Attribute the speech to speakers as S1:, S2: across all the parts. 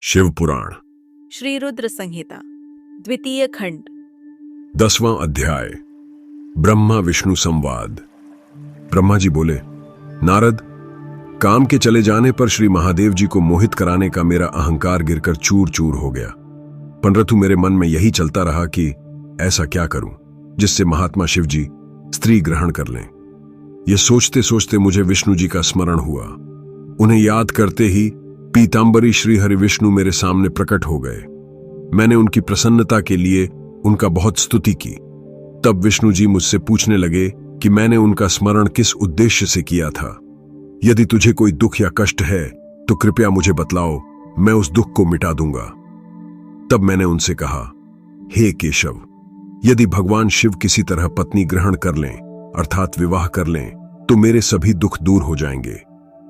S1: शिव पुराण
S2: श्री रुद्र संहिता द्वितीय खंड
S1: 10वां अध्याय ब्रह्मा विष्णु संवाद। ब्रह्मा जी बोले, नारद, काम के चले जाने पर श्री महादेव जी को मोहित कराने का मेरा अहंकार गिरकर चूर चूर हो गया। परंतु मेरे मन में यही चलता रहा कि ऐसा क्या करूं जिससे महात्मा शिव जी स्त्री ग्रहण कर लें। यह सोचते सोचते मुझे विष्णु जी का स्मरण हुआ। उन्हें याद करते ही पीतांबरी श्री हरि विष्णु मेरे सामने प्रकट हो गए। मैंने उनकी प्रसन्नता के लिए उनका बहुत स्तुति की। तब विष्णु जी मुझसे पूछने लगे कि मैंने उनका स्मरण किस उद्देश्य से किया था। यदि तुझे कोई दुख या कष्ट है तो कृपया मुझे बतलाओ, मैं उस दुख को मिटा दूंगा। तब मैंने उनसे कहा, हे केशव, यदि भगवान शिव किसी तरह पत्नी ग्रहण कर लें अर्थात विवाह कर लें तो मेरे सभी दुख दूर हो जाएंगे,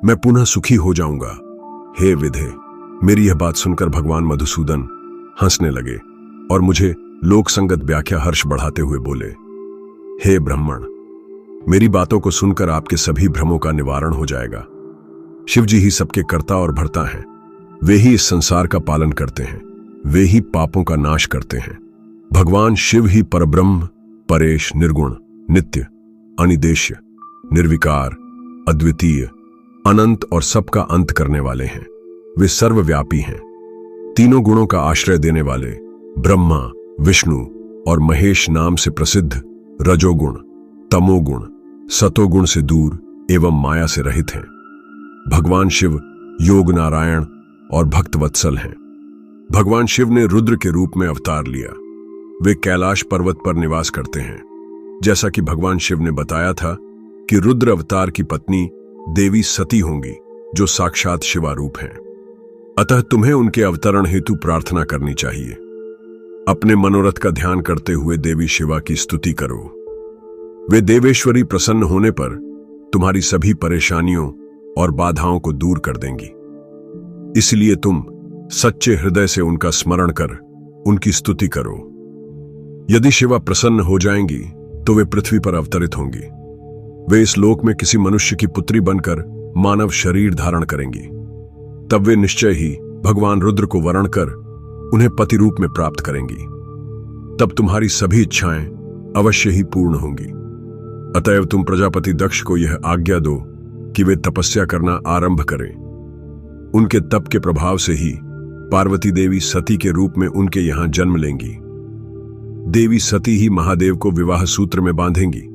S1: मैं पुनः सुखी हो जाऊंगा। हे विधे, मेरी यह बात सुनकर भगवान मधुसूदन हंसने लगे और मुझे लोक संगत व्याख्या हर्ष बढ़ाते हुए बोले, हे ब्राह्मण, मेरी बातों को सुनकर आपके सभी भ्रमों का निवारण हो जाएगा। शिव जी ही सबके कर्ता और भर्ता हैं। वे ही इस संसार का पालन करते हैं, वे ही पापों का नाश करते हैं। भगवान शिव ही परब्रह्म, परेश, निर्गुण, नित्य, अनिदेश्य, निर्विकार, अद्वितीय, अनंत और सबका अंत करने वाले हैं। वे सर्वव्यापी हैं। तीनों गुणों का आश्रय देने वाले ब्रह्मा, विष्णु और महेश नाम से प्रसिद्ध रजोगुण, तमोगुण, सतोगुण से दूर एवं माया से रहित हैं। भगवान शिव योग नारायण और भक्त वत्सल हैं। भगवान शिव ने रुद्र के रूप में अवतार लिया। वे कैलाश पर्वत पर निवास करते हैं। जैसा कि भगवान शिव ने बताया था कि रुद्र अवतार की पत्नी देवी सती होंगी, जो साक्षात शिवारूप हैं। अतः तुम्हें उनके अवतरण हेतु प्रार्थना करनी चाहिए। अपने मनोरथ का ध्यान करते हुए देवी शिवा की स्तुति करो। वे देवेश्वरी प्रसन्न होने पर तुम्हारी सभी परेशानियों और बाधाओं को दूर कर देंगी। इसलिए तुम सच्चे हृदय से उनका स्मरण कर उनकी स्तुति करो। यदि शिवा प्रसन्न हो जाएंगी तो वे पृथ्वी पर अवतरित होंगी। वे इस लोक में किसी मनुष्य की पुत्री बनकर मानव शरीर धारण करेंगी। तब वे निश्चय ही भगवान रुद्र को वरण कर उन्हें पति रूप में प्राप्त करेंगी। तब तुम्हारी सभी इच्छाएं अवश्य ही पूर्ण होंगी। अतएव तुम प्रजापति दक्ष को यह आज्ञा दो कि वे तपस्या करना आरंभ करें। उनके तप के प्रभाव से ही पार्वती देवी सती के रूप में उनके यहां जन्म लेंगी। देवी सती ही महादेव को विवाह सूत्र में बांधेंगी।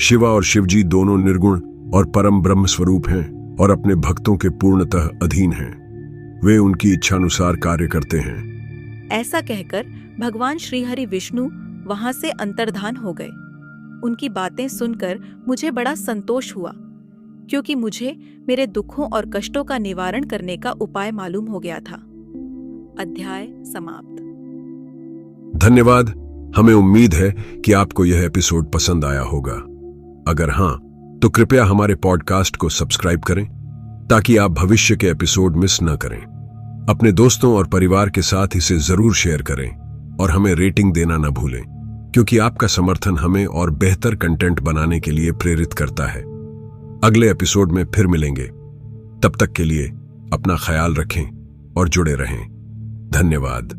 S1: शिवा और शिवजी दोनों निर्गुण और परम ब्रह्म स्वरूप हैं और अपने भक्तों के पूर्णतः अधीन हैं। वे उनकी इच्छानुसार कार्य करते हैं।
S2: ऐसा कहकर भगवान श्री हरि विष्णु वहां से अंतर्धान हो गए। उनकी बातें सुनकर मुझे बड़ा संतोष हुआ, क्योंकि मुझे मेरे दुखों और कष्टों का निवारण करने का उपाय मालूम हो गया था। अध्याय समाप्त।
S1: धन्यवाद। हमें उम्मीद है कि आपको यह एपिसोड पसंद आया होगा। अगर हां, तो कृपया हमारे पॉडकास्ट को सब्सक्राइब करें ताकि आप भविष्य के एपिसोड मिस न करें। अपने दोस्तों और परिवार के साथ इसे जरूर शेयर करें और हमें रेटिंग देना न भूलें, क्योंकि आपका समर्थन हमें और बेहतर कंटेंट बनाने के लिए प्रेरित करता है। अगले एपिसोड में फिर मिलेंगे। तब तक के लिए अपना ख्याल रखें और जुड़े रहें। धन्यवाद।